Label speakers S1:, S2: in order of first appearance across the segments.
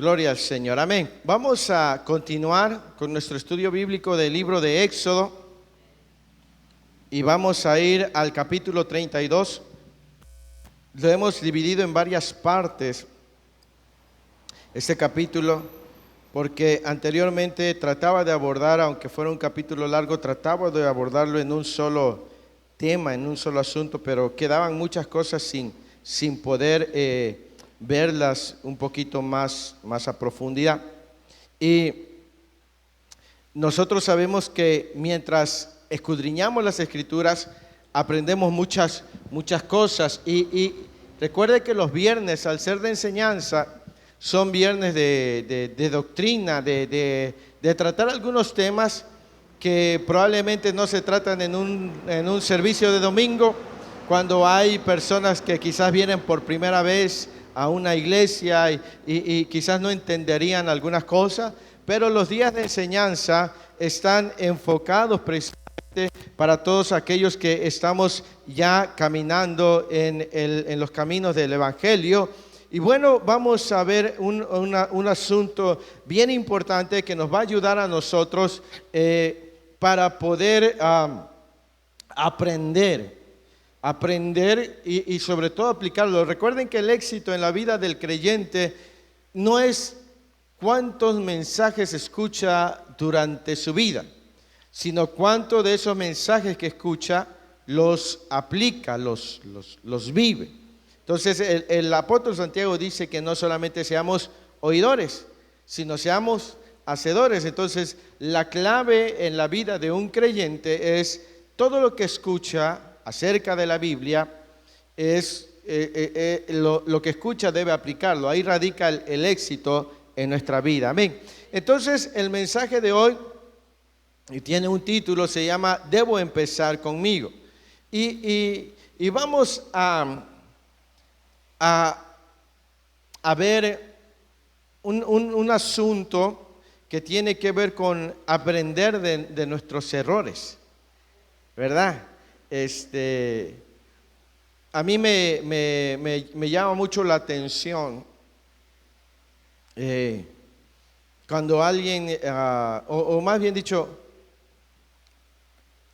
S1: Gloria al Señor, amén. Vamos a continuar con nuestro estudio bíblico del libro de Éxodo y vamos a ir al capítulo 32. Lo hemos dividido en varias partes, este capítulo, porque anteriormente trataba de abordar, aunque fuera un capítulo largo, trataba de abordarlo en un solo tema, en un solo asunto, pero quedaban muchas cosas sin poder verlas un poquito más a profundidad. Y nosotros sabemos que mientras escudriñamos las Escrituras, aprendemos muchas cosas. Y recuerde que los viernes, al ser de enseñanza, son viernes de doctrina, de tratar algunos temas que probablemente no se tratan en un servicio de domingo, cuando hay personas que quizás vienen por primera vez a una iglesia y quizás no entenderían algunas cosas, pero los días de enseñanza están enfocados precisamente para todos aquellos que estamos ya caminando en los caminos del Evangelio. Y bueno, vamos a ver un asunto bien importante que nos va a ayudar a nosotros para poder aprender y sobre todo aplicarlo. Recuerden que el éxito en la vida del creyente no es cuántos mensajes escucha durante su vida, sino cuántos de esos mensajes que escucha los aplica, los vive. Entonces el apóstol Santiago dice que no solamente seamos oidores, sino seamos hacedores. Entonces la clave en la vida de un creyente es todo lo que escucha acerca de la Biblia, es lo que escucha debe aplicarlo. Ahí radica el éxito en nuestra vida. Amén. Entonces el mensaje de hoy tiene un título, se llama Debo empezar conmigo. Y vamos a ver un asunto que tiene que ver con aprender de nuestros errores, ¿verdad? A mí me llama mucho la atención cuando alguien, o más bien dicho,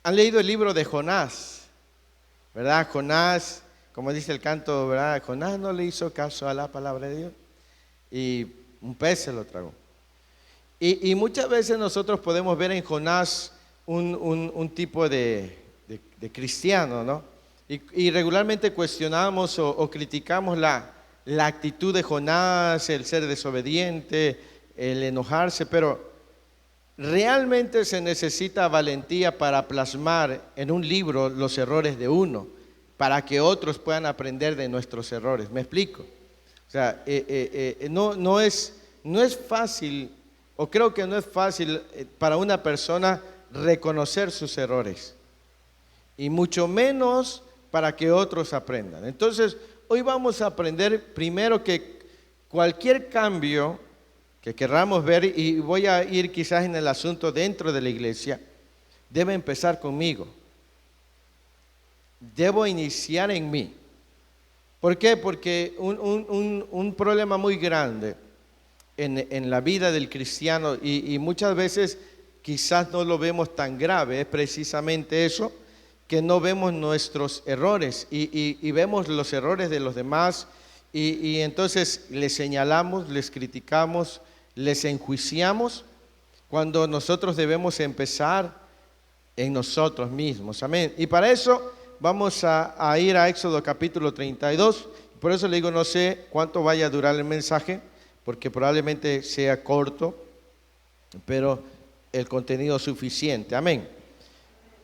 S1: han leído el libro de Jonás, ¿verdad? Jonás, como dice el canto, ¿verdad? Jonás no le hizo caso a la palabra de Dios y un pez se lo tragó. Y muchas veces nosotros podemos ver en Jonás un tipo de cristiano, ¿no? Y regularmente cuestionamos o criticamos la actitud de Jonás, el ser desobediente, el enojarse, pero realmente se necesita valentía para plasmar en un libro los errores de uno, para que otros puedan aprender de nuestros errores. ¿Me explico? O sea, no es fácil, o creo que no es fácil para una persona reconocer sus errores, y mucho menos para que otros aprendan. Entonces, hoy vamos a aprender primero que cualquier cambio que queramos ver, y voy a ir quizás en el asunto dentro de la iglesia, debe empezar conmigo. Debo iniciar en mí. ¿Por qué? Porque un problema muy grande en la vida del cristiano, y muchas veces quizás no lo vemos tan grave, es precisamente eso, que no vemos nuestros errores y vemos los errores de los demás y entonces les señalamos, les criticamos, les enjuiciamos, cuando nosotros debemos empezar en nosotros mismos. Amén. Y para eso vamos a ir a Éxodo capítulo 32. Por eso le digo, no sé cuánto vaya a durar el mensaje, porque probablemente sea corto, pero el contenido es suficiente. Amén.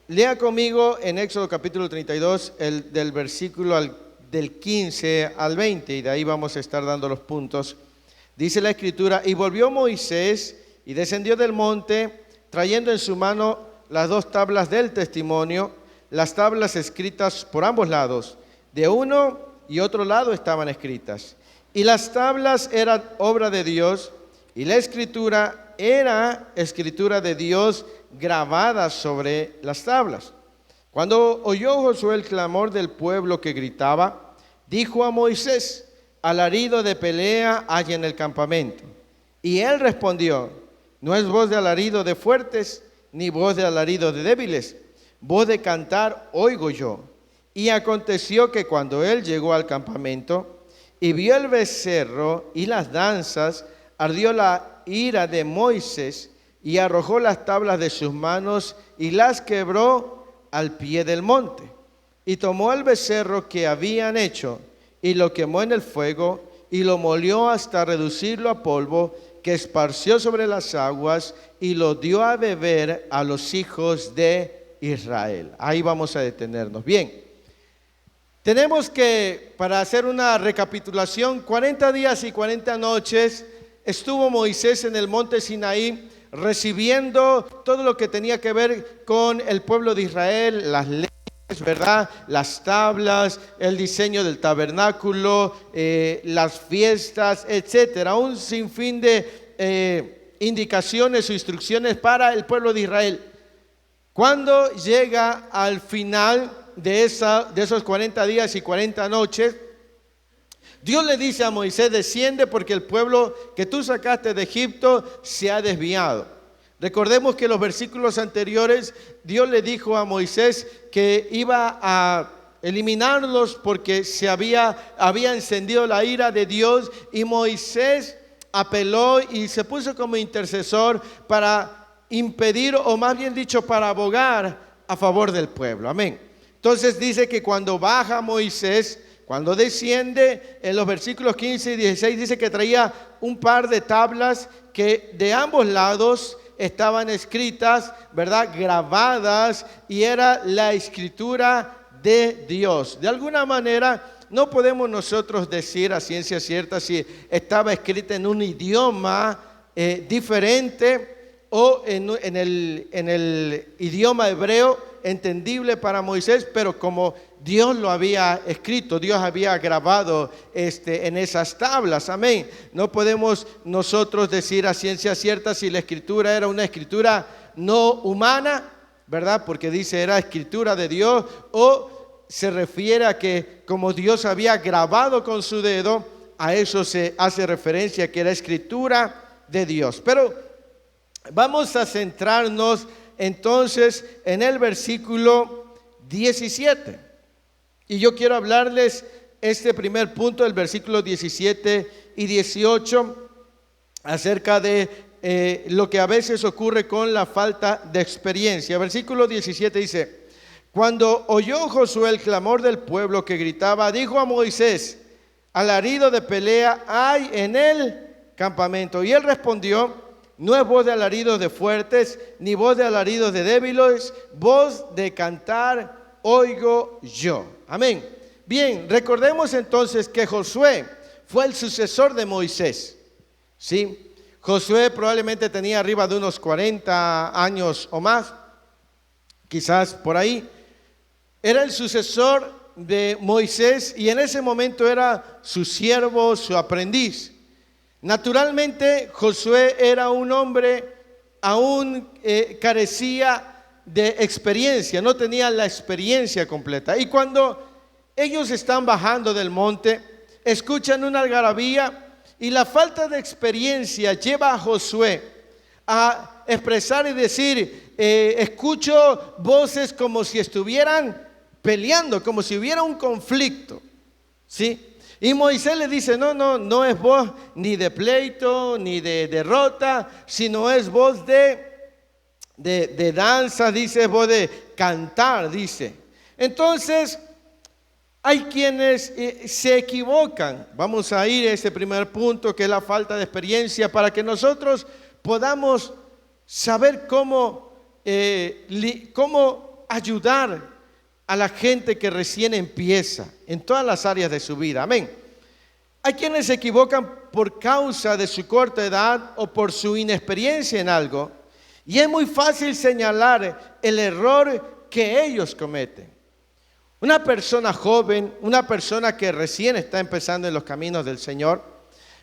S1: Lea conmigo en Éxodo capítulo 32, del versículo del 15 al 20, y de ahí vamos a estar dando los puntos. Dice la Escritura: y volvió Moisés y descendió del monte, trayendo en su mano las 2 tablas del testimonio, las tablas escritas por ambos lados, de uno y otro lado estaban escritas. Y las tablas eran obra de Dios, y la escritura era escritura de Dios grabada sobre las tablas. Cuando oyó Josué el clamor del pueblo que gritaba, dijo a Moisés: alarido de pelea hay en el campamento. Y él respondió: no es voz de alarido de fuertes, ni voz de alarido de débiles, voz de cantar oigo yo. Y aconteció que cuando él llegó al campamento y vio el becerro y las danzas, ardió la ira de Moisés y arrojó las tablas de sus manos y las quebró al pie del monte. Y tomó el becerro que habían hecho y lo quemó en el fuego y lo molió hasta reducirlo a polvo, que esparció sobre las aguas y lo dio a beber a los hijos de Israel. Ahí vamos a detenernos. Bien, tenemos que, para hacer una recapitulación, 40 días y 40 noches estuvo Moisés en el monte Sinaí recibiendo todo lo que tenía que ver con el pueblo de Israel, las leyes, ¿verdad? Las tablas, el diseño del tabernáculo, las fiestas, etcétera. Un sinfín de indicaciones o instrucciones para el pueblo de Israel. Cuando llega al final de esos 40 días y 40 noches, Dios le dice a Moisés: desciende porque el pueblo que tú sacaste de Egipto se ha desviado. Recordemos que en los versículos anteriores Dios le dijo a Moisés que iba a eliminarlos porque se había encendido la ira de Dios, y Moisés apeló y se puso como intercesor para impedir, o más bien dicho, para abogar a favor del pueblo. Amén. Entonces dice que cuando baja Moisés, cuando desciende, en los versículos 15 y 16 dice que traía un par de tablas que de ambos lados estaban escritas, ¿verdad? Grabadas, y era la escritura de Dios. De alguna manera no podemos nosotros decir a ciencia cierta si estaba escrita en un idioma diferente o en el idioma hebreo entendible para Moisés, pero como Dios lo había escrito, Dios había grabado en esas tablas. Amén. No podemos nosotros decir a ciencia cierta si la escritura era una escritura no humana, ¿verdad? Porque dice era escritura de Dios, o se refiere a que como Dios había grabado con su dedo, a eso se hace referencia, que era escritura de Dios. Pero vamos a centrarnos entonces en el versículo 17. Y yo quiero hablarles este primer punto, el versículo 17 y 18, acerca de lo que a veces ocurre con la falta de experiencia. Versículo 17 dice: cuando oyó Josué el clamor del pueblo que gritaba, dijo a Moisés: alarido de pelea hay en el campamento. Y él respondió: no es voz de alaridos de fuertes, ni voz de alaridos de débiles, voz de cantar oigo yo. Amén. Bien, recordemos entonces que Josué fue el sucesor de Moisés. ¿Sí? Josué probablemente tenía arriba de unos 40 años o más, quizás por ahí. Era el sucesor de Moisés y en ese momento era su siervo, su aprendiz. Naturalmente, Josué era un hombre, aún carecía de experiencia, no tenía la experiencia completa. Y cuando ellos están bajando del monte, escuchan una algarabía, y la falta de experiencia lleva a Josué a expresar y decir: escucho voces como si estuvieran peleando, como si hubiera un conflicto, ¿sí? Y Moisés le dice: no es voz ni de pleito, ni de derrota, sino es voz de danza, dice, voz de cantar, dice. Entonces, hay quienes se equivocan. Vamos a ir a ese primer punto, que es la falta de experiencia, para que nosotros podamos saber cómo ayudar a la gente que recién empieza en todas las áreas de su vida. Amén. Hay quienes se equivocan por causa de su corta edad o por su inexperiencia en algo, y es muy fácil señalar el error que ellos cometen. Una persona joven, una persona que recién está empezando en los caminos del Señor,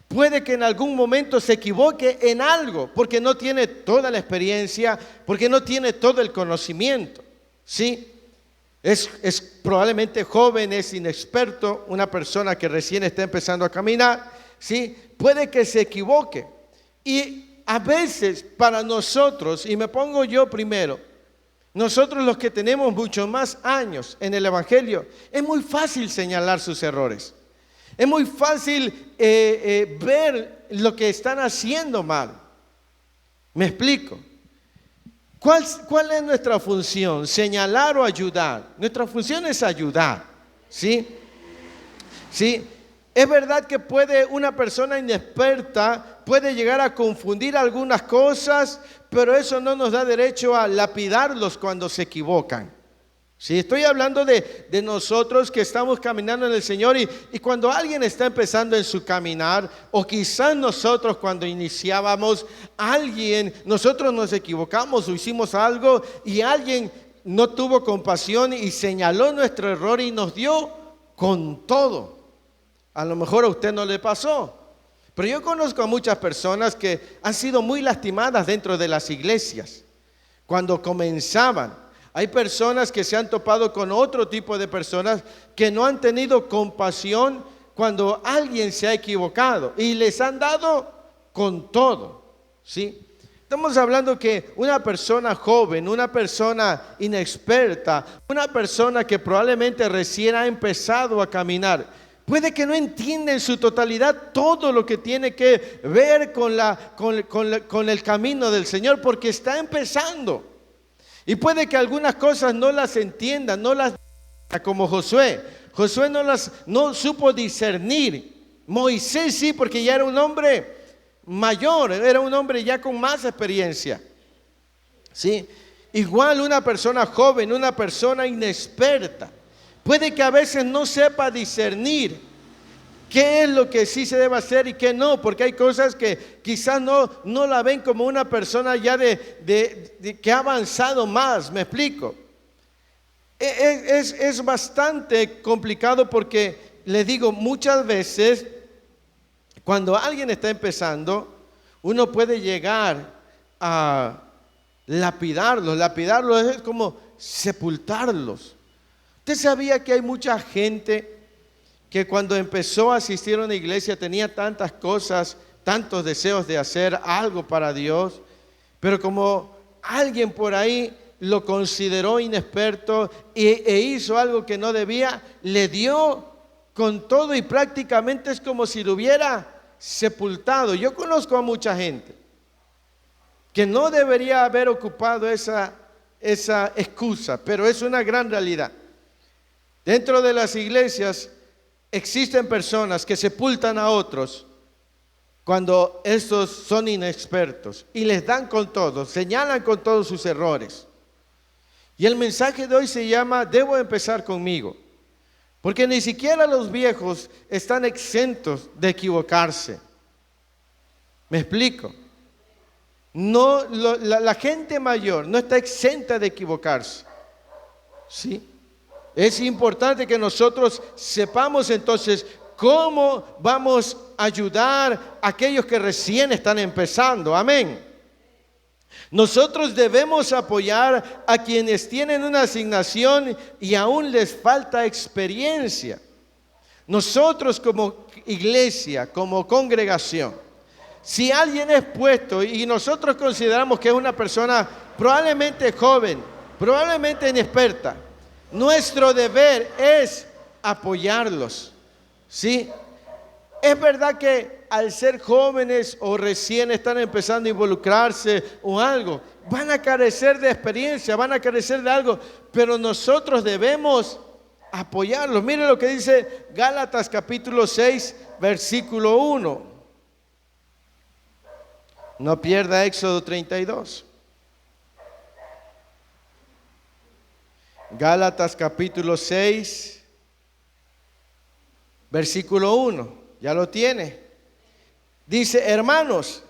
S1: puede que en algún momento se equivoque en algo, porque no tiene toda la experiencia, porque no tiene todo el conocimiento, ¿sí? Es probablemente joven, es inexperto, una persona que recién está empezando a caminar, ¿sí? Puede que se equivoque. Y a veces para nosotros, y me pongo yo primero, nosotros los que tenemos mucho más años en el Evangelio, es muy fácil señalar sus errores. Es muy fácil ver lo que están haciendo mal. ¿Me explico? ¿Cuál es nuestra función? ¿Señalar o ayudar? Nuestra función es ayudar, ¿sí? ¿Sí? Es verdad que puede una persona inexperta, puede llegar a confundir algunas cosas, pero eso no nos da derecho a lapidarlos cuando se equivocan. Sí, estoy hablando de nosotros que estamos caminando en el Señor y cuando alguien está empezando en su caminar, o quizás nosotros cuando iniciábamos, nosotros nos equivocamos o hicimos algo y alguien no tuvo compasión y señaló nuestro error y nos dio con todo. A lo mejor a usted no le pasó, pero yo conozco a muchas personas que han sido muy lastimadas dentro de las iglesias cuando comenzaban. Hay personas que se han topado con otro tipo de personas que no han tenido compasión cuando alguien se ha equivocado y les han dado con todo, ¿sí? Estamos hablando que una persona joven, una persona inexperta, una persona que probablemente recién ha empezado a caminar, puede que no entienda en su totalidad todo lo que tiene que ver con el camino del Señor porque está empezando. Y puede que algunas cosas no las entienda, no las como Josué. Josué no supo discernir. Moisés sí, porque ya era un hombre mayor, era un hombre ya con más experiencia. ¿Sí? Igual una persona joven, una persona inexperta, puede que a veces no sepa discernir qué es lo que sí se debe hacer y qué no, porque hay cosas que quizás no la ven como una persona ya que ha avanzado más, ¿me explico? Es bastante complicado porque, les digo, muchas veces cuando alguien está empezando, uno puede llegar a lapidarlos es como sepultarlos. ¿Usted sabía que hay mucha gente que cuando empezó a asistir a una iglesia tenía tantas cosas, tantos deseos de hacer algo para Dios, pero como alguien por ahí lo consideró inexperto e hizo algo que no debía, le dio con todo y prácticamente es como si lo hubiera sepultado? Yo conozco a mucha gente que no debería haber ocupado esa excusa, pero es una gran realidad. Dentro de las iglesias existen personas que sepultan a otros cuando estos son inexpertos y les dan con todo, señalan con todos sus errores. Y el mensaje de hoy se llama "Debo empezar conmigo", porque ni siquiera los viejos están exentos de equivocarse. ¿Me explico? No, la gente mayor no está exenta de equivocarse. ¿Sí? Es importante que nosotros sepamos entonces cómo vamos a ayudar a aquellos que recién están empezando. Amén. Nosotros debemos apoyar a quienes tienen una asignación y aún les falta experiencia. Nosotros como iglesia, como congregación, si alguien es puesto y nosotros consideramos que es una persona probablemente joven, probablemente inexperta, nuestro deber es apoyarlos, ¿sí? Es verdad que al ser jóvenes o recién están empezando a involucrarse o algo, van a carecer de experiencia, van a carecer de algo, pero nosotros debemos apoyarlos. Mire lo que dice Gálatas capítulo 6, versículo 1. No pierda Éxodo 32. Gálatas capítulo 6, versículo 1. Ya lo tiene. Dice: hermanos,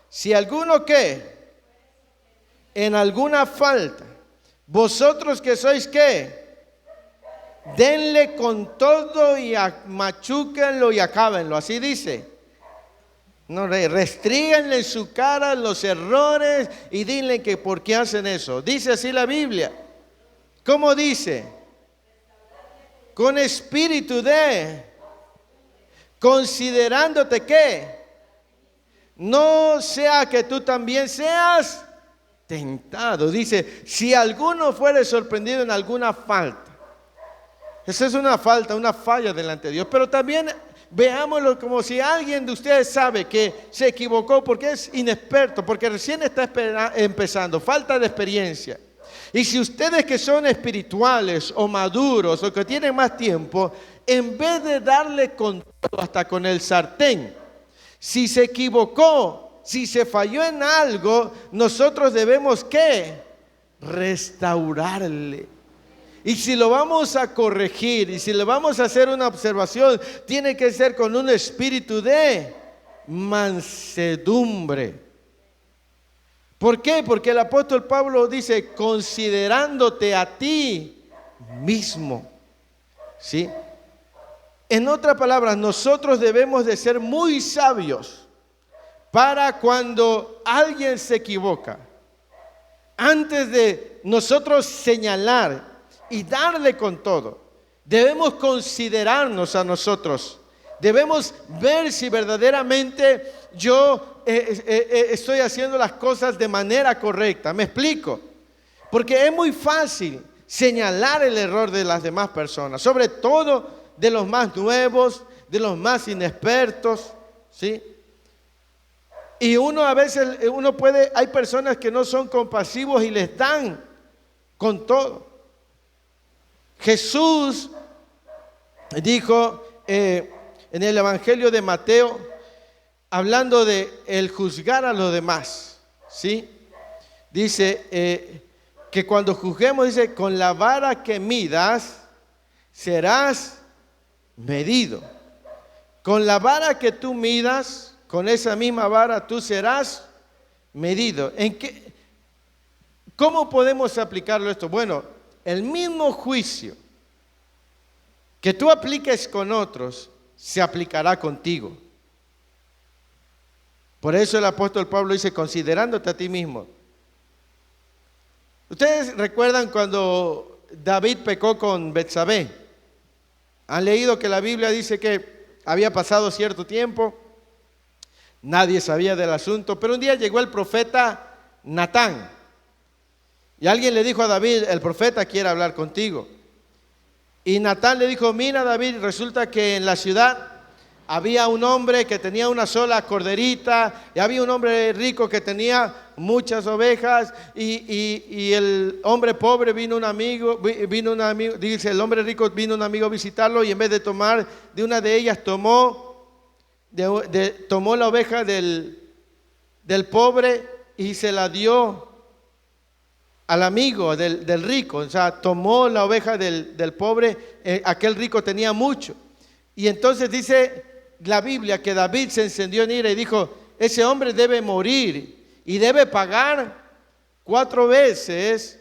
S1: si alguno que en alguna falta, vosotros que sois ¿qué? Denle con todo y machúquenlo y acábenlo. Así dice. No, restríganle en su cara los errores y dile que por qué hacen eso. Dice así la Biblia. ¿Cómo dice? Con espíritu de, considerándote ¿qué? no sea que tú también seas tentado. Dice, si alguno fuere sorprendido en alguna falta. Esa es una falta, una falla delante de Dios. Pero también veámoslo como si alguien de ustedes sabe que se equivocó porque es inexperto, porque recién está empezando, falta de experiencia. Y si ustedes que son espirituales o maduros o que tienen más tiempo, en vez de darle con todo, hasta con el sartén, si se equivocó, si se falló en algo, nosotros debemos ¿qué? Restaurarle. Y si lo vamos a corregir y si le vamos a hacer una observación, tiene que ser con un espíritu de mansedumbre. ¿Por qué? Porque el apóstol Pablo dice, considerándote a ti mismo. ¿Sí? En otras palabras, nosotros debemos de ser muy sabios para cuando alguien se equivoca. Antes de nosotros señalar y darle con todo, debemos considerarnos a nosotros. Debemos ver si verdaderamente yo estoy haciendo las cosas de manera correcta. ¿Me explico? Porque es muy fácil señalar el error de las demás personas, sobre todo de los más nuevos, de los más inexpertos, ¿sí? Y uno a veces, hay personas que no son compasivos y les dan con todo. Jesús dijo en el Evangelio de Mateo, hablando de el juzgar a los demás, ¿sí? Dice que cuando juzguemos, dice, con la vara que midas, serás medido. Con la vara que tú midas, con esa misma vara tú serás medido. ¿Cómo podemos aplicarlo esto? Bueno, el mismo juicio que tú apliques con otros, se aplicará contigo. Por eso el apóstol Pablo dice, considerándote a ti mismo. Ustedes recuerdan cuando David pecó con Betsabé. Han leído que la Biblia dice que había pasado cierto tiempo, nadie sabía del asunto, pero un día llegó el profeta Natán y alguien le dijo a David, el profeta quiere hablar contigo. Y Natán le dijo, mira David, resulta que en la ciudad había un hombre que tenía una sola corderita y había un hombre rico que tenía muchas ovejas y el hombre pobre vino un amigo, dice, el hombre rico vino un amigo a visitarlo y en vez de tomar de una de ellas tomó la oveja del pobre y se la dio al amigo del rico. O sea, tomó la oveja del pobre, aquel rico tenía mucho. Y entonces dice la Biblia que David se encendió en ira y dijo, ese hombre debe morir y debe pagar 4 veces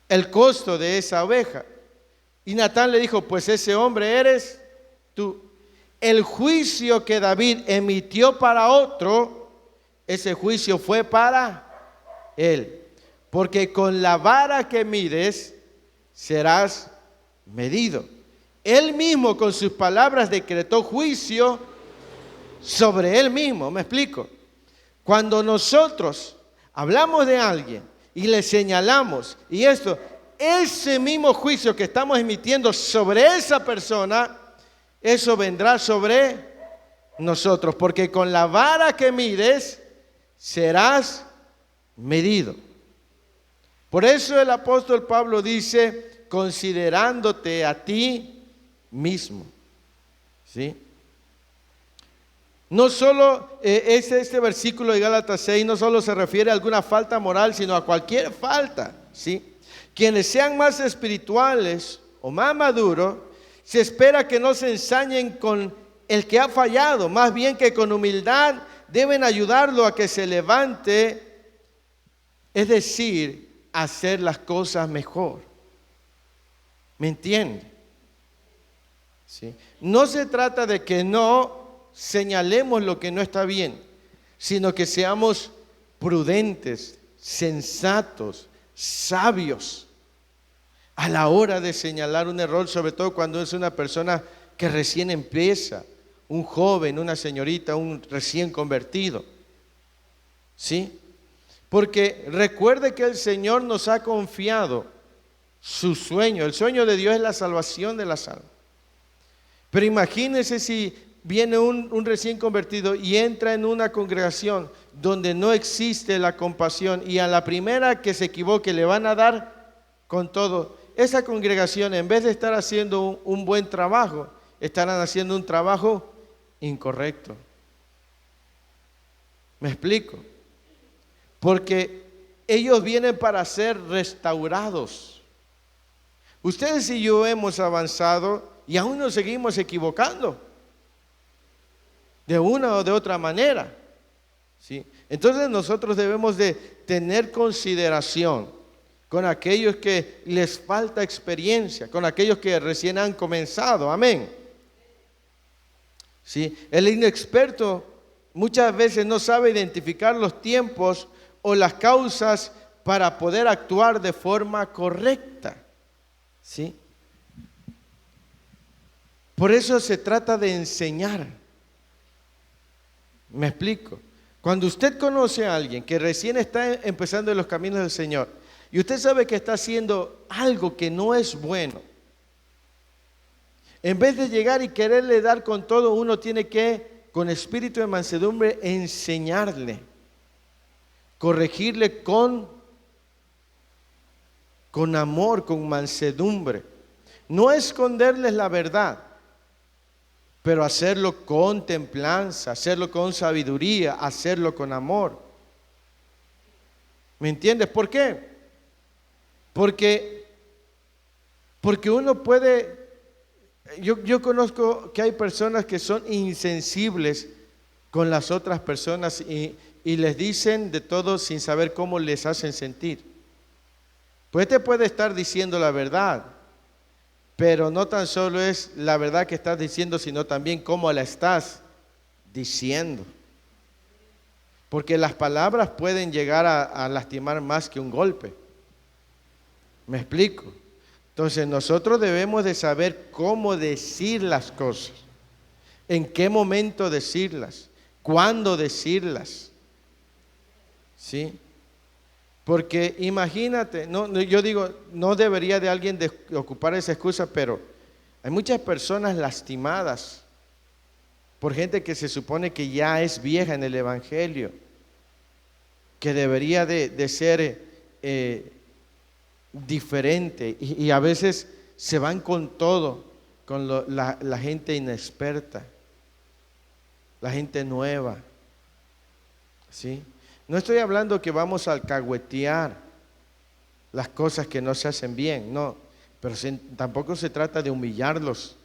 S1: el costo de esa oveja. Y Natán le dijo, pues ese hombre eres tú. El juicio que David emitió para otro, ese juicio fue para él. Porque con la vara que mides, serás medido. Él mismo con sus palabras decretó juicio sobre él mismo. ¿Me explico? Cuando nosotros hablamos de alguien y le señalamos, y ese mismo juicio que estamos emitiendo sobre esa persona, eso vendrá sobre nosotros. Porque con la vara que mides, serás medido. Por eso el apóstol Pablo dice, considerándote a ti mismo. ¿Sí? No solo este versículo de Gálatas 6 no solo se refiere a alguna falta moral, sino a cualquier falta. ¿Sí? Quienes sean más espirituales o más maduros, se espera que no se ensañen con el que ha fallado, más bien que con humildad deben ayudarlo a que se levante, es decir, hacer las cosas mejor. ¿Me entiende? ¿Sí? No se trata de que no señalemos lo que no está bien, sino que seamos prudentes, sensatos, sabios a la hora de señalar un error, sobre todo cuando es una persona que recién empieza un joven, una señorita, un recién convertido. ¿Sí? Porque recuerde que el Señor nos ha confiado su sueño. El sueño de Dios es la salvación de las almas. Pero imagínese si viene un recién convertido y entra en una congregación donde no existe la compasión y a la primera que se equivoque le van a dar con todo. Esa congregación, en vez de estar haciendo un buen trabajo, estarán haciendo un trabajo incorrecto. ¿Me explico? Porque ellos vienen para ser restaurados. Ustedes y yo hemos avanzado y aún nos seguimos equivocando de una o de otra manera, ¿sí? Entonces nosotros debemos de tener consideración con aquellos que les falta experiencia, con aquellos que recién han comenzado, amén. ¿Sí? El inexperto muchas veces no sabe identificar los tiempos o las causas para poder actuar de forma correcta, ¿sí? Por eso se trata de enseñar. ¿Me explico? Cuando usted conoce a alguien que recién está empezando en los caminos del Señor y usted sabe que está haciendo algo que no es bueno, en vez de llegar y quererle dar con todo, uno tiene que, con espíritu de mansedumbre, enseñarle, corregirle con amor, con mansedumbre. No esconderles la verdad, pero hacerlo con templanza, hacerlo con sabiduría, hacerlo con amor. ¿Me entiendes? ¿Por qué? Porque uno puede... Yo conozco que hay personas que son insensibles con las otras personas y les dicen de todo sin saber cómo les hacen sentir. Pues te puede estar diciendo la verdad, pero no tan solo es la verdad que estás diciendo, sino también cómo la estás diciendo. Porque las palabras pueden llegar a lastimar más que un golpe. ¿Me explico? Entonces nosotros debemos de saber cómo decir las cosas, en qué momento decirlas, cuándo decirlas, ¿sí? Porque imagínate, yo digo, no debería de alguien de ocupar esa excusa, pero hay muchas personas lastimadas por gente que se supone que ya es vieja en el Evangelio, que debería de ser diferente y a veces se van con todo, con la gente inexperta, la gente nueva, ¿sí? No estoy hablando que vamos a alcahuetear las cosas que no se hacen bien, no, pero tampoco se trata de humillarlos,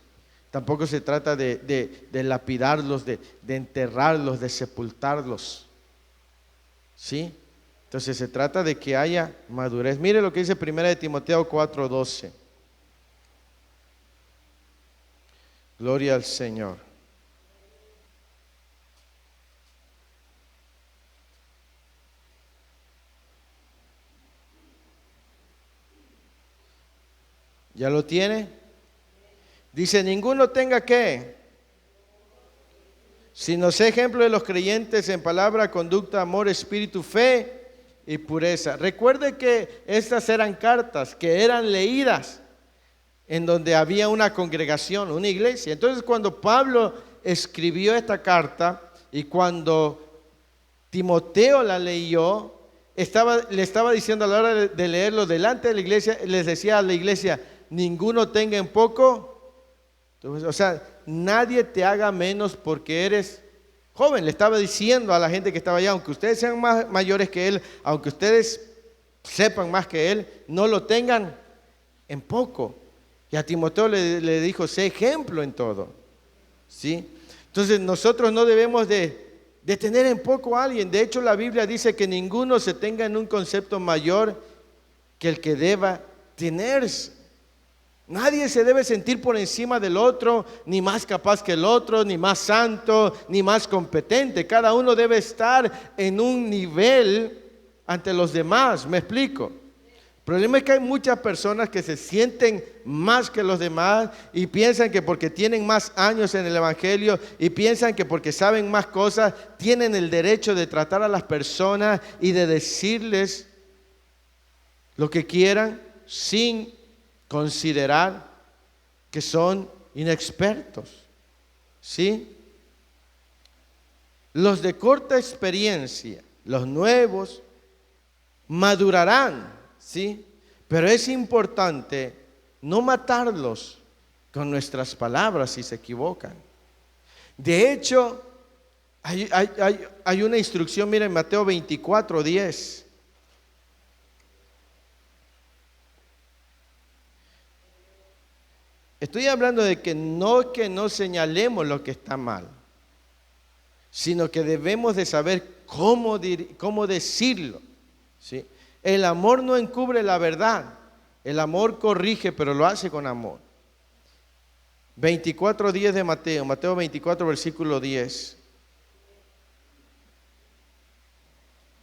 S1: tampoco se trata de lapidarlos, de enterrarlos, de sepultarlos, ¿sí? Entonces se trata de que haya madurez. Mire lo que dice 1 Timoteo 4:12. Gloria al Señor. ¿Ya lo tiene? Dice, ninguno tenga que, sino sea ejemplo de los creyentes en palabra, conducta, amor, espíritu, fe y pureza. Recuerde que estas eran cartas que eran leídas en donde había una congregación, una iglesia. Entonces cuando Pablo escribió esta carta y cuando Timoteo la leyó, le estaba diciendo a la hora de leerlo delante de la iglesia, les decía a la iglesia, ninguno tenga en poco. Entonces, o sea, nadie te haga menos porque eres joven. Le estaba diciendo a la gente que estaba allá, aunque ustedes sean más mayores que él, aunque ustedes sepan más que él, no lo tengan en poco. Y a Timoteo le dijo, sé ejemplo en todo, ¿sí? Entonces nosotros no debemos de tener en poco a alguien. De hecho, la Biblia dice que ninguno se tenga en un concepto mayor que el que deba tenerse. Nadie se debe sentir por encima del otro, ni más capaz que el otro, ni más santo, ni más competente. Cada uno debe estar en un nivel ante los demás, ¿me explico? El problema es que hay muchas personas que se sienten más que los demás y piensan que porque tienen más años en el Evangelio y piensan que porque saben más cosas, tienen el derecho de tratar a las personas y de decirles lo que quieran sin considerar que son inexpertos. ¿Sí? Los de corta experiencia, los nuevos, madurarán, ¿sí? Pero es importante no matarlos con nuestras palabras si se equivocan. De hecho, hay una instrucción, miren, en Mateo 24:10. Estoy hablando de que no señalemos lo que está mal, sino que debemos de saber cómo decirlo, ¿sí? El amor no encubre la verdad, el amor corrige, pero lo hace con amor. 24:10 de Mateo 24, versículo 10.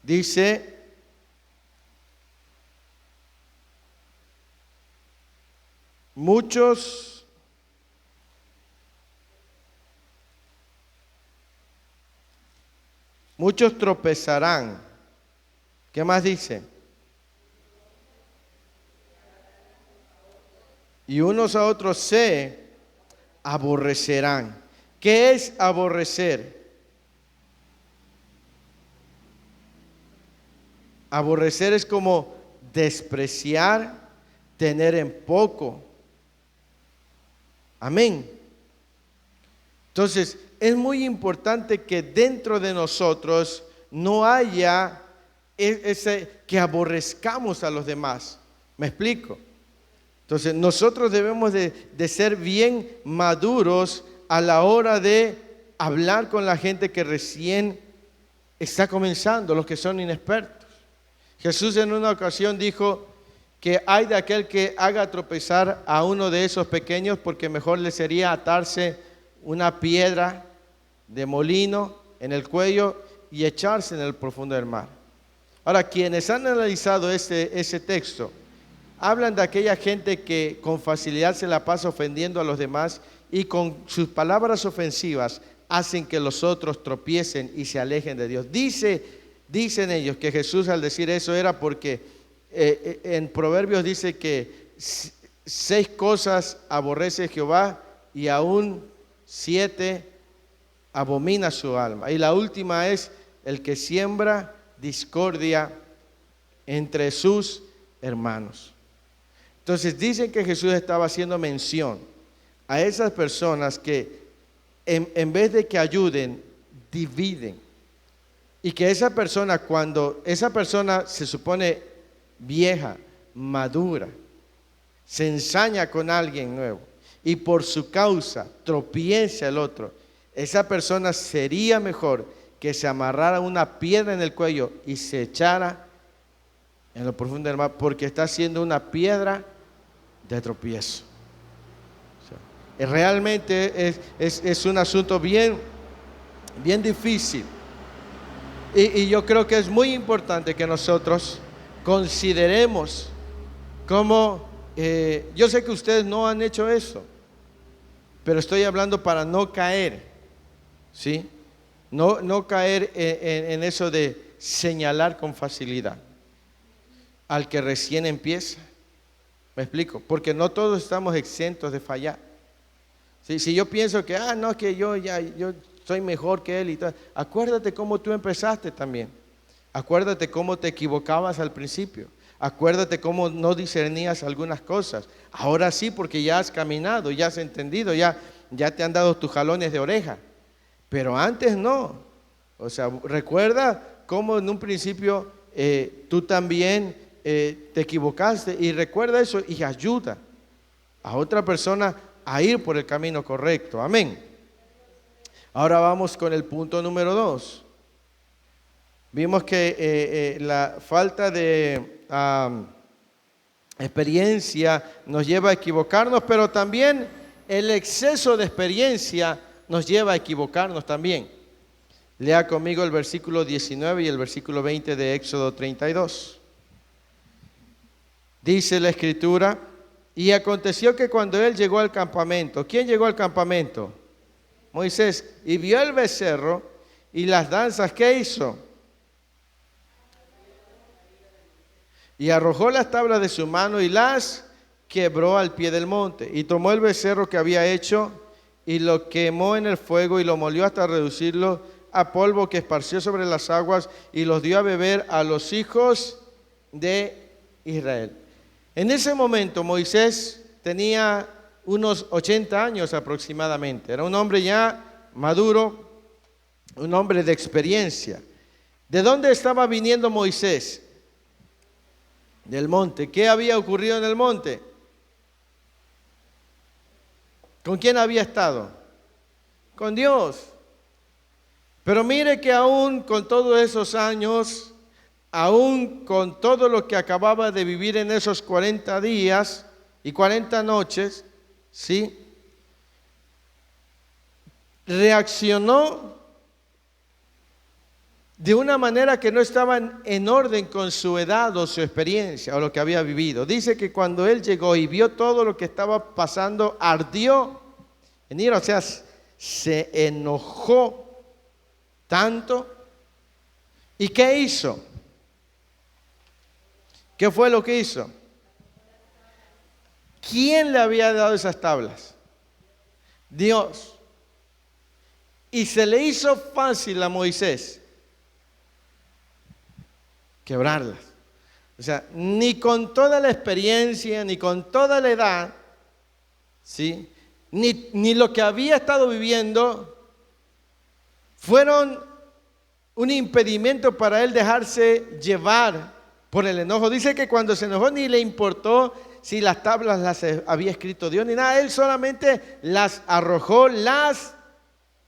S1: Dice: muchos tropezarán. ¿Qué más dice? Y unos a otros se aborrecerán. ¿Qué es aborrecer? Aborrecer es como despreciar, tener en poco. Amén. Entonces, es muy importante que dentro de nosotros no haya ese que aborrezcamos a los demás. ¿Me explico? Entonces, nosotros debemos de ser bien maduros a la hora de hablar con la gente que recién está comenzando, los que son inexpertos. Jesús en una ocasión dijo que hay de aquel que haga tropezar a uno de esos pequeños, porque mejor le sería atarse una piedra de molino en el cuello y echarse en el profundo del mar. Ahora, quienes han analizado ese texto, hablan de aquella gente que con facilidad se la pasa ofendiendo a los demás y con sus palabras ofensivas hacen que los otros tropiecen y se alejen de Dios. Dicen ellos que Jesús al decir eso era porque en Proverbios dice que 6 cosas aborrece Jehová y aún 7 abomina su alma. Y la última es el que siembra discordia entre sus hermanos. Entonces dicen que Jesús estaba haciendo mención a esas personas que en vez de que ayuden, dividen. Y que esa persona, cuando esa persona se supone vieja, madura, se ensaña con alguien nuevo y por su causa tropiece al otro, esa persona sería mejor que se amarrara una piedra en el cuello y se echara en lo profundo del mar, porque está haciendo una piedra de tropiezo. O sea, realmente es un asunto bien difícil. Y yo creo que es muy importante que nosotros consideremos cómo, yo sé que ustedes no han hecho eso, pero estoy hablando para no caer, ¿sí? No caer en eso de señalar con facilidad al que recién empieza. ¿Me explico? Porque no todos estamos exentos de fallar. ¿Sí? Si yo pienso que, no, que yo soy mejor que él y tal, acuérdate cómo tú empezaste también. Acuérdate cómo te equivocabas al principio. Acuérdate cómo no discernías algunas cosas. Ahora sí, porque ya has caminado, ya has entendido, ya te han dado tus jalones de oreja. Pero antes no. O sea, recuerda cómo en un principio tú también te equivocaste, y recuerda eso y ayuda a otra persona a ir por el camino correcto. Amén. Ahora vamos con el punto número 2. Vimos que la falta de experiencia nos lleva a equivocarnos, pero también el exceso de experiencia nos lleva a equivocarnos también. Lea conmigo el versículo 19 y el versículo 20 de Éxodo 32. Dice la Escritura, y aconteció que cuando él llegó al campamento, ¿quién llegó al campamento? Moisés, y vio el becerro y las danzas, ¿qué hizo? Y arrojó las tablas de su mano y las quebró al pie del monte. Y tomó el becerro que había hecho y lo quemó en el fuego y lo molió hasta reducirlo a polvo, que esparció sobre las aguas, y los dio a beber a los hijos de Israel. En ese momento Moisés tenía unos 80 años aproximadamente. Era un hombre ya maduro, un hombre de experiencia. ¿De dónde estaba viniendo Moisés? Del monte. ¿Qué había ocurrido en el monte? ¿Con quién había estado? Con Dios. Pero mire que aún con todos esos años, aún con todo lo que acababa de vivir en esos 40 días y 40 noches, ¿sí? Reaccionó de una manera que no estaba en orden con su edad o su experiencia o lo que había vivido. Dice que cuando él llegó y vio todo lo que estaba pasando, ardió en ira, o sea, se enojó tanto. ¿Y qué hizo? ¿Qué fue lo que hizo? ¿Quién le había dado esas tablas? Dios. Y se le hizo fácil a Moisés quebrarlas. O sea, ni con toda la experiencia, ni con toda la edad, ¿sí? Ni lo que había estado viviendo fueron un impedimento para él dejarse llevar por el enojo. Dice que cuando se enojó ni le importó si las tablas las había escrito Dios ni nada. Él solamente las arrojó, las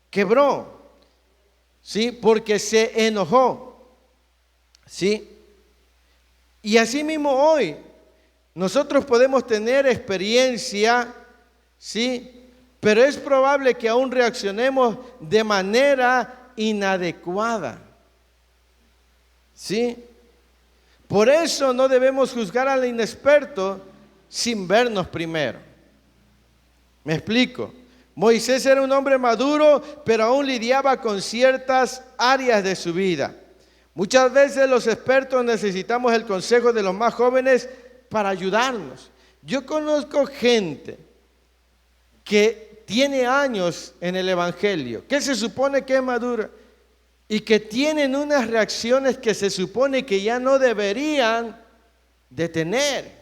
S1: quebró, ¿sí? Porque se enojó, ¿sí? Y así mismo hoy nosotros podemos tener experiencia, ¿sí? Pero es probable que aún reaccionemos de manera inadecuada, ¿sí? Por eso no debemos juzgar al inexperto sin vernos primero. ¿Me explico? Moisés era un hombre maduro, pero aún lidiaba con ciertas áreas de su vida. Muchas veces los expertos necesitamos el consejo de los más jóvenes para ayudarnos. Yo conozco gente que tiene años en el Evangelio, que se supone que es madura y que tienen unas reacciones que se supone que ya no deberían de tener.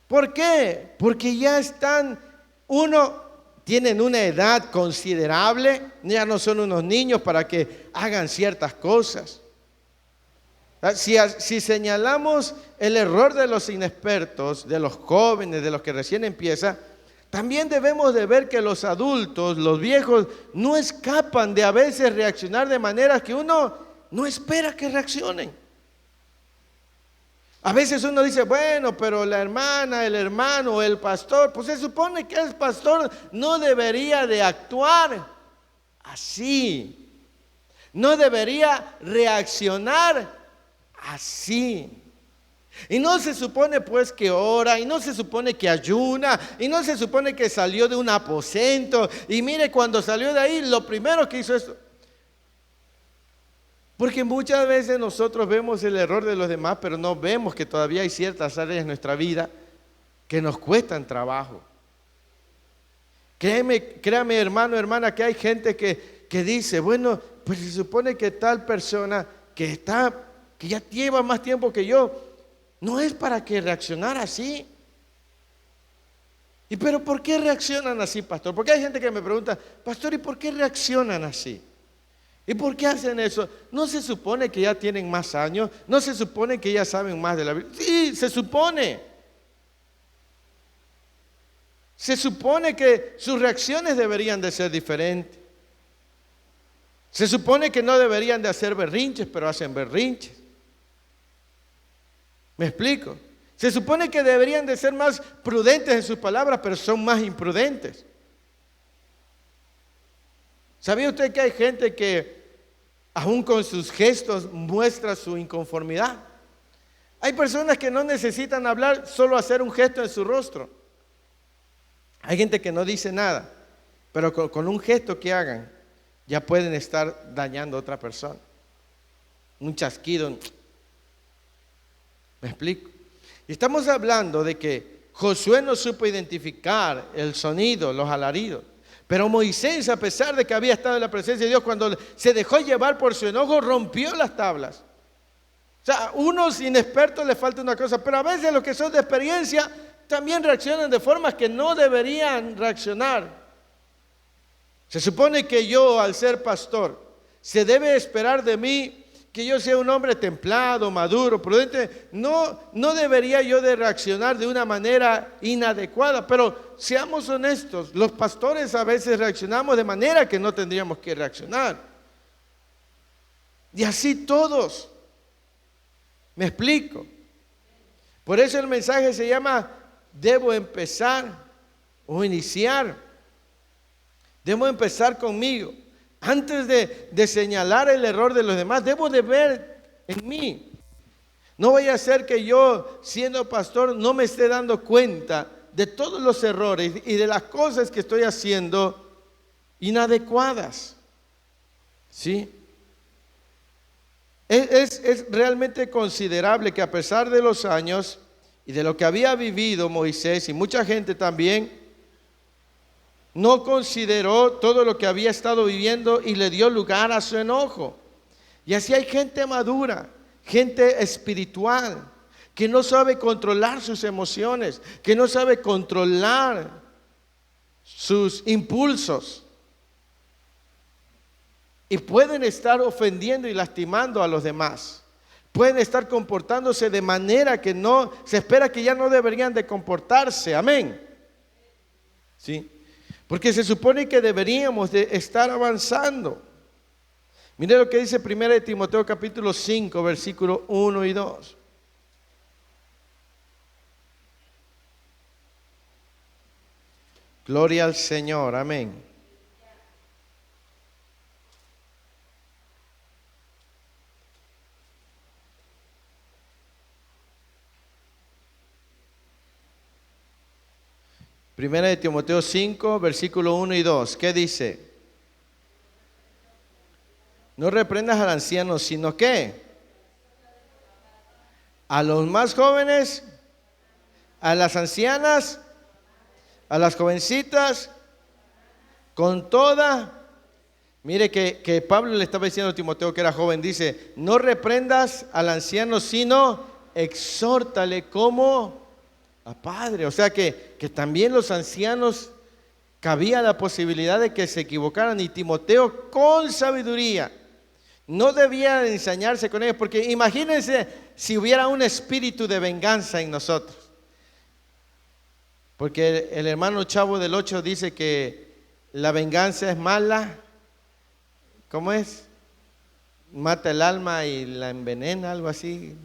S1: ¿Por qué? Porque ya tienen una edad considerable, ya no son unos niños para que hagan ciertas cosas. Si señalamos el error de los inexpertos, de los jóvenes, de los que recién empiezan, también debemos de ver que los adultos, los viejos, no escapan de a veces reaccionar de manera que uno no espera que reaccionen. A veces uno dice, bueno, pero la hermana, el hermano, el pastor, pues se supone que el pastor no debería de actuar así. No debería reaccionar así. Y no se supone pues que ora, y no se supone que ayuna, y no se supone que salió de un aposento. Y mire, cuando salió de ahí, lo primero que hizo es... Porque muchas veces nosotros vemos el error de los demás, pero no vemos que todavía hay ciertas áreas en nuestra vida que nos cuestan trabajo. Créame hermano, hermana, que hay gente que dice, bueno, pues se supone que tal persona que ya lleva más tiempo que yo, no es para que reaccionara así. ¿Y pero por qué reaccionan así, pastor? Porque hay gente que me pregunta, pastor, ¿y por qué reaccionan así? ¿Y por qué hacen eso? ¿No se supone que ya tienen más años? ¿No se supone que ya saben más de la Biblia? Sí, se supone. Se supone que sus reacciones deberían de ser diferentes. Se supone que no deberían de hacer berrinches, pero hacen berrinches. ¿Me explico? Se supone que deberían de ser más prudentes en sus palabras, pero son más imprudentes. ¿Sabía usted que hay gente que aún con sus gestos muestra su inconformidad? Hay personas que no necesitan hablar, solo hacer un gesto en su rostro. Hay gente que no dice nada, pero con un gesto que hagan, ya pueden estar dañando a otra persona. Un chasquido. ¿Me explico? Y estamos hablando de que Josué no supo identificar el sonido, los alaridos. Pero Moisés, a pesar de que había estado en la presencia de Dios, cuando se dejó llevar por su enojo, rompió las tablas. O sea, unos inexpertos les falta una cosa, pero a veces los que son de experiencia también reaccionan de formas que no deberían reaccionar. Se supone que yo, al ser pastor, se debe esperar de mí que yo sea un hombre templado, maduro, prudente. No debería yo de reaccionar de una manera inadecuada, pero seamos honestos, los pastores a veces reaccionamos de manera que no tendríamos que reaccionar. Y así todos. ¿Me explico? Por eso el mensaje se llama, debo empezar o iniciar. Debo empezar conmigo. Antes de señalar el error de los demás, debo de ver en mí. No vaya a ser que yo, siendo pastor, no me esté dando cuenta de todos los errores y de las cosas que estoy haciendo inadecuadas. ¿Sí? Es realmente considerable que a pesar de los años y de lo que había vivido Moisés y mucha gente también, no consideró todo lo que había estado viviendo y le dio lugar a su enojo. Y así hay gente madura, gente espiritual, que no sabe controlar sus emociones, que no sabe controlar sus impulsos. Y pueden estar ofendiendo y lastimando a los demás. Pueden estar comportándose de manera que no, se espera que ya no deberían de comportarse. Amén. ¿Sí? Porque se supone que deberíamos de estar avanzando. Mire lo que dice 1 Timoteo capítulo 5, versículos 1 y 2. Gloria al Señor, amén. Primera de Timoteo 5, versículo 1 y 2. ¿Qué dice? No reprendas al anciano, sino que a los más jóvenes, a las ancianas, a las jovencitas, con toda. Mire que Pablo le estaba diciendo a Timoteo que era joven, dice, no reprendas al anciano, sino exhórtale como a padre. O sea que también los ancianos cabía la posibilidad de que se equivocaran, y Timoteo con sabiduría no debía ensañarse con ellos, porque imagínense si hubiera un espíritu de venganza en nosotros. Porque el hermano Chavo del 8 dice que la venganza es mala. ¿Cómo es? Mata el alma y la envenena, algo así.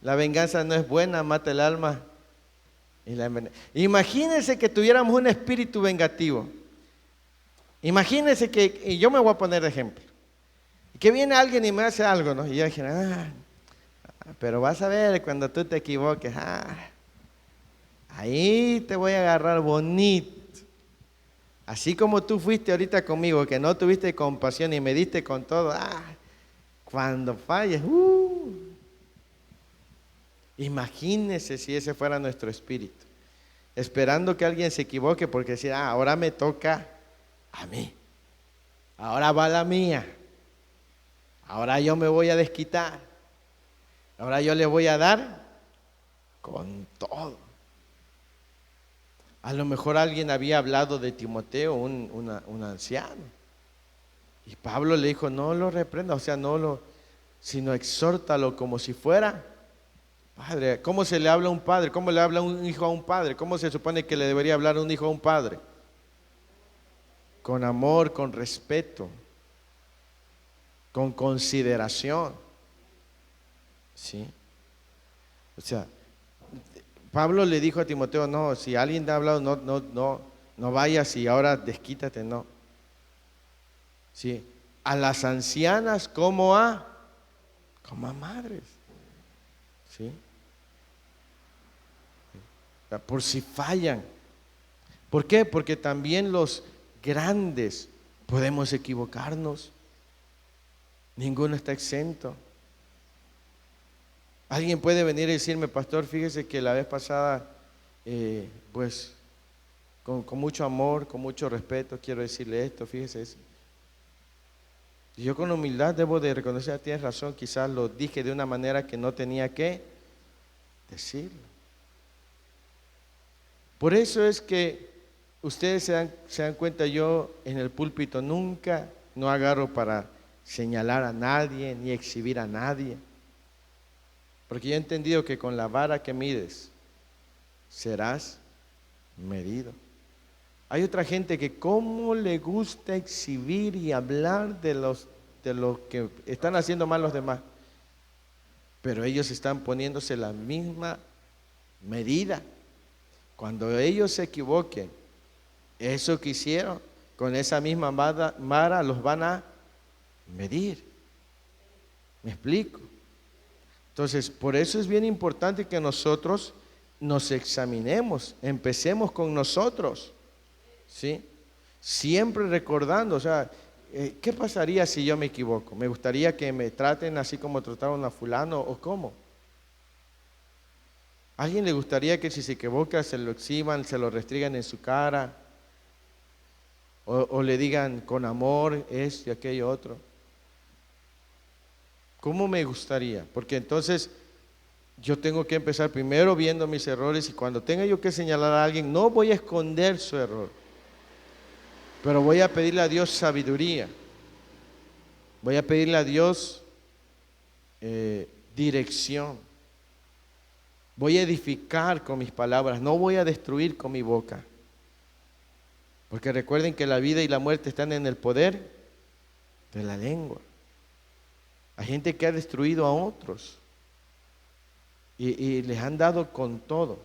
S1: La venganza no es buena, mata el alma y la envenena. Imagínense que tuviéramos un espíritu vengativo. Imagínense que, y yo me voy a poner de ejemplo, que viene alguien y me hace algo, ¿no? Y yo dije, pero vas a ver cuando tú te equivoques, ahí te voy a agarrar bonito. Así como tú fuiste ahorita conmigo, que no tuviste compasión y me diste con todo, cuando falles, imagínese si ese fuera nuestro espíritu, esperando que alguien se equivoque porque decía, ahora me toca a mí, ahora va la mía, ahora yo me voy a desquitar, ahora yo le voy a dar con todo. A lo mejor alguien había hablado de Timoteo, un anciano, y Pablo le dijo, no lo reprenda, o sea, sino exhórtalo como si fuera padre. ¿Cómo se le habla a un padre? ¿Cómo le habla un hijo a un padre? ¿Cómo se supone que le debería hablar un hijo a un padre? Con amor, con respeto, con consideración. ¿Sí? O sea, Pablo le dijo a Timoteo, no, si alguien te ha hablado, no vayas y ahora desquítate, no. ¿Sí? A las ancianas como a madres. ¿Sí? por si fallan. ¿Por qué? Porque también los grandes podemos equivocarnos. Ninguno está exento. Alguien puede venir y decirme, pastor, fíjese que la vez pasada, pues con mucho amor, con mucho respeto, quiero decirle esto, fíjese eso. Y yo con humildad debo de reconocer, tienes razón, quizás lo dije de una manera que no tenía que decirlo. Por eso es que ustedes se dan cuenta, yo en el púlpito nunca no agarro para señalar a nadie ni exhibir a nadie, porque yo he entendido que con la vara que mides serás medido. Hay otra gente que cómo le gusta exhibir y hablar de lo que están haciendo mal los demás, pero ellos están poniéndose la misma medida. Cuando ellos se equivoquen, eso que hicieron con esa misma vara los van a medir. ¿Me explico? Entonces, por eso es bien importante que nosotros nos examinemos, empecemos con nosotros, ¿sí? Siempre recordando, o sea, ¿qué pasaría si yo me equivoco? ¿Me gustaría que me traten así como trataron a fulano o cómo? ¿A alguien le gustaría que si se equivoca se lo exhiban, se lo restringan en su cara? O le digan con amor esto y aquello otro. ¿Cómo me gustaría? Porque entonces yo tengo que empezar primero viendo mis errores y cuando tenga yo que señalar a alguien, no voy a esconder su error, pero voy a pedirle a Dios sabiduría. Voy a pedirle a Dios dirección. Voy a edificar con mis palabras, no voy a destruir con mi boca. Porque recuerden que la vida y la muerte están en el poder de la lengua. Hay gente que ha destruido a otros y les han dado con todo.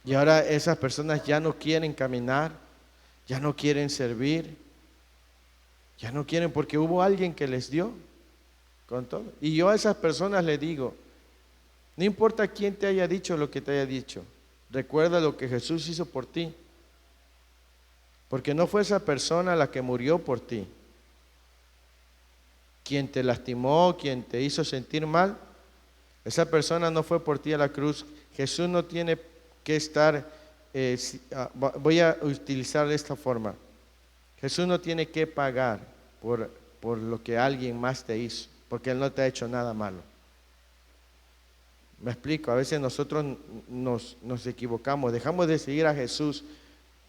S1: Y ahora esas personas ya no quieren caminar, ya no quieren servir, ya no quieren porque hubo alguien que les dio con todo. Y yo a esas personas les digo, no importa quién te haya dicho lo que te haya dicho, recuerda lo que Jesús hizo por ti. Porque no fue esa persona la que murió por ti. Quien te lastimó, quien te hizo sentir mal, esa persona no fue por ti a la cruz. Jesús no tiene que estar, voy a utilizar de esta forma. Jesús no tiene que pagar por lo que alguien más te hizo, porque Él no te ha hecho nada malo. Me explico, a veces nosotros nos equivocamos, dejamos de seguir a Jesús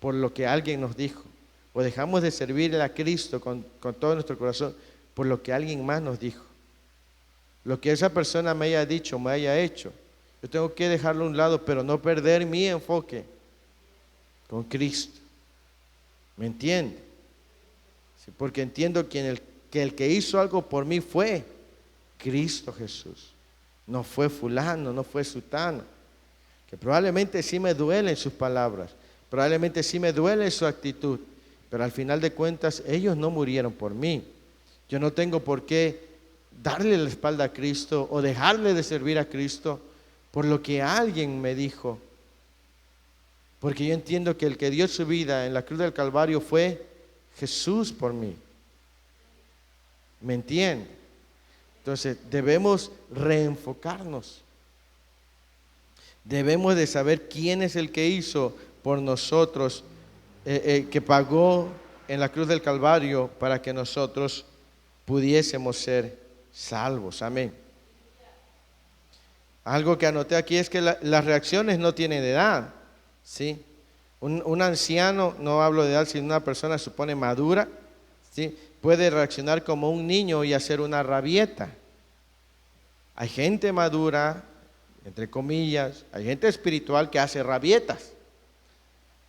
S1: por lo que alguien nos dijo, o dejamos de servirle a Cristo con todo nuestro corazón por lo que alguien más nos dijo. Lo que esa persona me haya dicho, me haya hecho, yo tengo que dejarlo a un lado, pero no perder mi enfoque con Cristo. ¿Me entiende? Sí, porque entiendo que el que hizo algo por mí fue Cristo Jesús. No fue fulano, no fue sutano, que probablemente sí me duelen sus palabras, probablemente sí me duele su actitud, pero al final de cuentas ellos no murieron por mí. Yo no tengo por qué darle la espalda a Cristo o dejarle de servir a Cristo por lo que alguien me dijo, porque yo entiendo que el que dio su vida en la cruz del Calvario fue Jesús por mí. ¿Me entiende? Entonces debemos reenfocarnos. Debemos de saber quién es el que hizo por nosotros, que pagó en la cruz del Calvario para que nosotros pudiésemos ser salvos. Amén. Algo que anoté aquí es que las reacciones no tienen edad, ¿sí? Un anciano, no hablo de edad, sino una persona supone madura, ¿sí? Puede reaccionar como un niño y hacer una rabieta. Hay gente madura, entre comillas, hay gente espiritual que hace rabietas,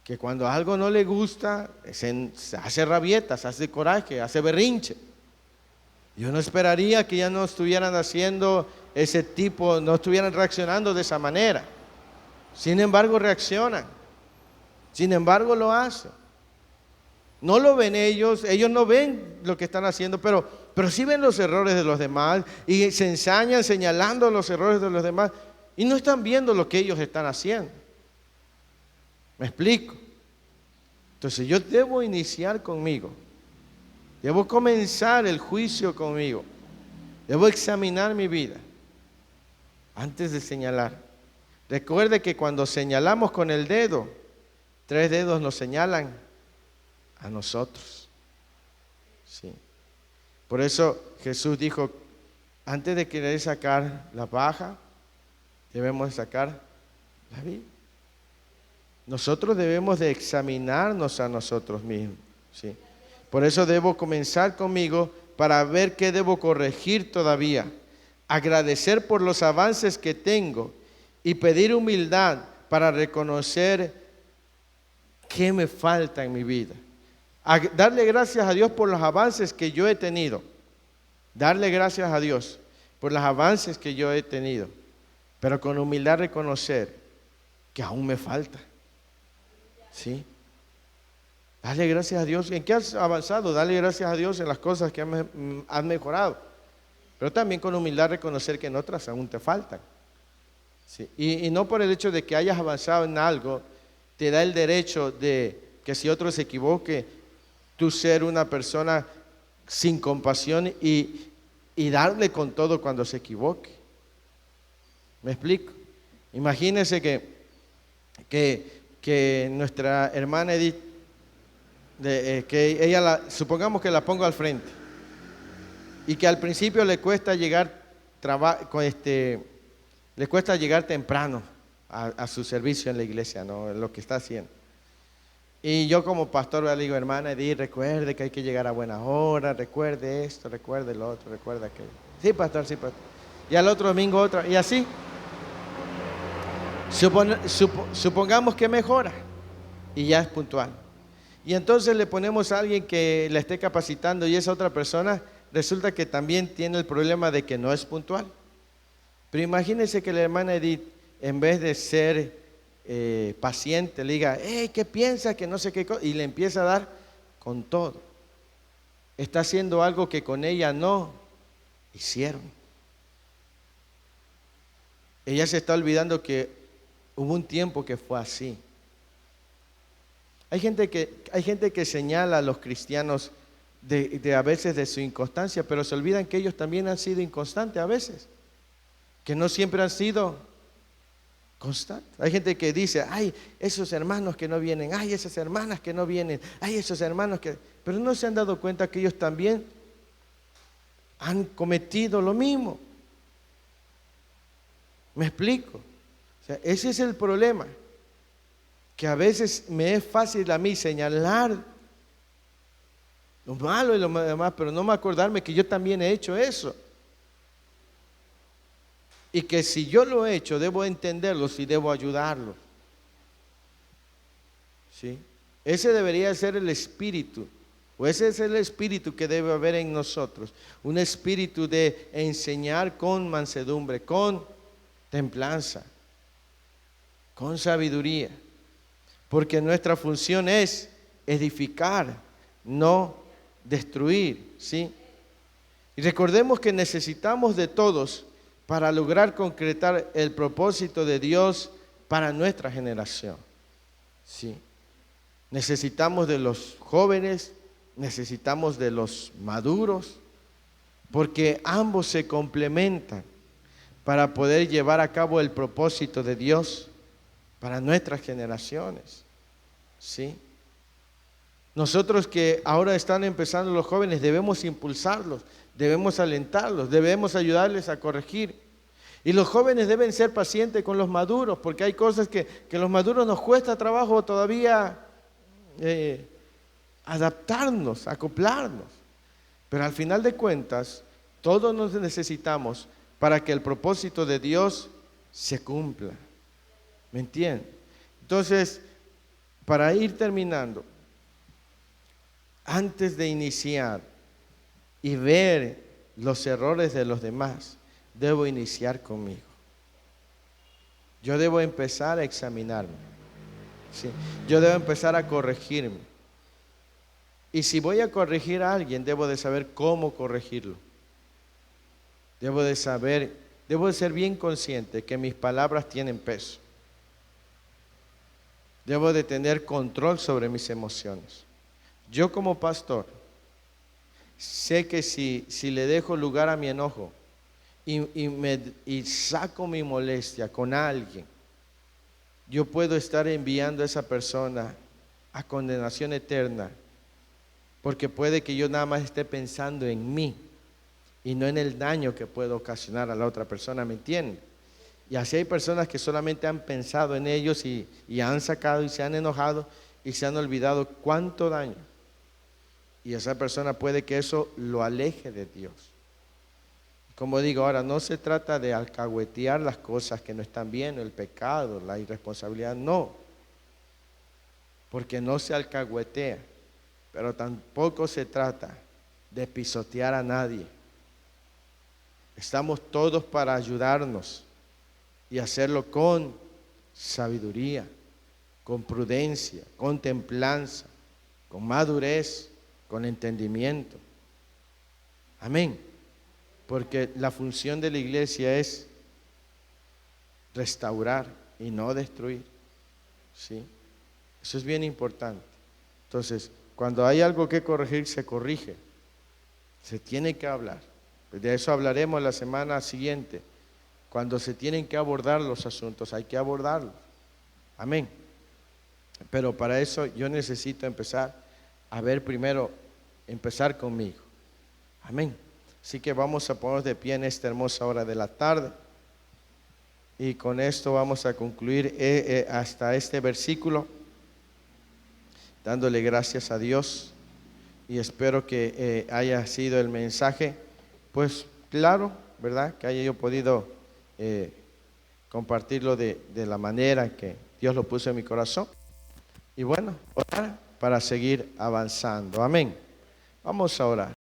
S1: que cuando algo no le gusta, se hace rabietas, hace coraje, hace berrinche. Yo no esperaría que ya no estuvieran haciendo ese tipo, no estuvieran reaccionando de esa manera. Sin embargo, reaccionan. Sin embargo, lo hacen. No lo ven ellos no ven lo que están haciendo, pero sí ven los errores de los demás y se ensañan señalando los errores de los demás y no están viendo lo que ellos están haciendo. ¿Me explico? Entonces yo debo iniciar conmigo. Debo comenzar el juicio conmigo. Debo examinar mi vida antes de señalar. Recuerde que cuando señalamos con el dedo, 3 dedos nos señalan a nosotros. Sí. Por eso Jesús dijo, antes de querer sacar la paja, debemos sacar la vida. Nosotros debemos de examinarnos a nosotros mismos. ¿Sí? Por eso debo comenzar conmigo para ver qué debo corregir todavía. Agradecer por los avances que tengo y pedir humildad para reconocer qué me falta en mi vida. Darle gracias a Dios por los avances que yo he tenido. Darle gracias a Dios por los avances que yo he tenido. Pero con humildad reconocer que aún me falta. ¿Sí? Dale gracias a Dios. ¿En qué has avanzado? Dale gracias a Dios en las cosas que has mejorado. Pero también con humildad reconocer que en otras aún te faltan. ¿Sí? Y no por el hecho de que hayas avanzado en algo, te da el derecho de que si otro se equivoque, tú ser una persona sin compasión y darle con todo cuando se equivoque. ¿Me explico? Imagínense que nuestra hermana Edith, que ella supongamos que la pongo al frente y que al principio le cuesta llegar le cuesta llegar temprano a su servicio en la iglesia, ¿no? En lo que está haciendo. Y yo como pastor le digo, hermana Edith, recuerde que hay que llegar a buenas horas, recuerde esto, recuerde lo otro, recuerde aquello. Sí, pastor, sí, pastor. Y al otro domingo otra, y así. Supongamos que mejora y ya es puntual. Y entonces le ponemos a alguien que la esté capacitando y esa otra persona resulta que también tiene el problema de que no es puntual. Pero imagínense que la hermana Edith, en vez de ser paciente, le diga, hey, ¿qué piensa? Que no sé qué cosa, y le empieza a dar con todo. Está haciendo algo que con ella no hicieron. Ella se está olvidando que hubo un tiempo que fue así. Hay gente que señala a los cristianos de a veces de su inconstancia, pero se olvidan que ellos también han sido inconstantes a veces, que no siempre han sido constantes. Hay gente que dice, ay, esos hermanos que no vienen, ay, esas hermanas que no vienen, ay, esos hermanos que... Pero no se han dado cuenta que ellos también han cometido lo mismo. ¿Me explico? O sea, ese es el problema, que a veces me es fácil a mí señalar lo malo y lo demás, pero no me acordarme que yo también he hecho eso. Y que si yo lo he hecho, debo entenderlos y debo ayudarlos. ¿Sí? Ese debería ser el espíritu, o ese es el espíritu que debe haber en nosotros. Un espíritu de enseñar con mansedumbre, con templanza, con sabiduría. Porque nuestra función es edificar, no destruir, ¿sí? Y recordemos que necesitamos de todos para lograr concretar el propósito de Dios para nuestra generación. Sí. Necesitamos de los jóvenes, necesitamos de los maduros, porque ambos se complementan para poder llevar a cabo el propósito de Dios para nuestras generaciones. ¿Sí? Nosotros que ahora están empezando los jóvenes, debemos impulsarlos, debemos alentarlos, debemos ayudarles a corregir. Y los jóvenes deben ser pacientes con los maduros, porque hay cosas que los maduros nos cuesta trabajo todavía adaptarnos, acoplarnos. Pero al final de cuentas, todos nos necesitamos para que el propósito de Dios se cumpla. ¿Me entienden? Entonces, para ir terminando, antes de iniciar y ver los errores de los demás, debo iniciar conmigo. Yo debo empezar a examinarme. ¿Sí? Yo debo empezar a corregirme. Y si voy a corregir a alguien, debo de saber cómo corregirlo. Debo de ser bien consciente que mis palabras tienen peso. Debo de tener control sobre mis emociones. Yo como pastor sé que si le dejo lugar a mi enojo y saco mi molestia con alguien, yo puedo estar enviando a esa persona a condenación eterna, porque puede que yo nada más esté pensando en mí y no en el daño que puedo ocasionar a la otra persona, ¿me entiende? Y así hay personas que solamente han pensado en ellos y han sacado y se han enojado y se han olvidado cuánto daño. Y esa persona puede que eso lo aleje de Dios. Como digo, ahora no se trata de alcahuetear las cosas que no están bien, el pecado, la irresponsabilidad, no. Porque no se alcahuetea, pero tampoco se trata de pisotear a nadie. Estamos todos para ayudarnos y hacerlo con sabiduría, con prudencia, con templanza, con madurez, con entendimiento. Amén. Porque la función de la iglesia es restaurar y no destruir. ¿Sí? Eso es bien importante. Entonces, cuando hay algo que corregir, se corrige. Se tiene que hablar. De eso hablaremos la semana siguiente. Cuando se tienen que abordar los asuntos, hay que abordarlos. Amén. Pero para eso yo necesito empezar a ver primero, empezar conmigo. Amén. Así que vamos a ponernos de pie en esta hermosa hora de la tarde. Y con esto vamos a concluir hasta este versículo, dándole gracias a Dios. Y espero que haya sido el mensaje, pues claro, ¿verdad? Que haya yo podido compartirlo de la manera que Dios lo puso en mi corazón. Y bueno, orar para seguir avanzando. Amén. Vamos a orar.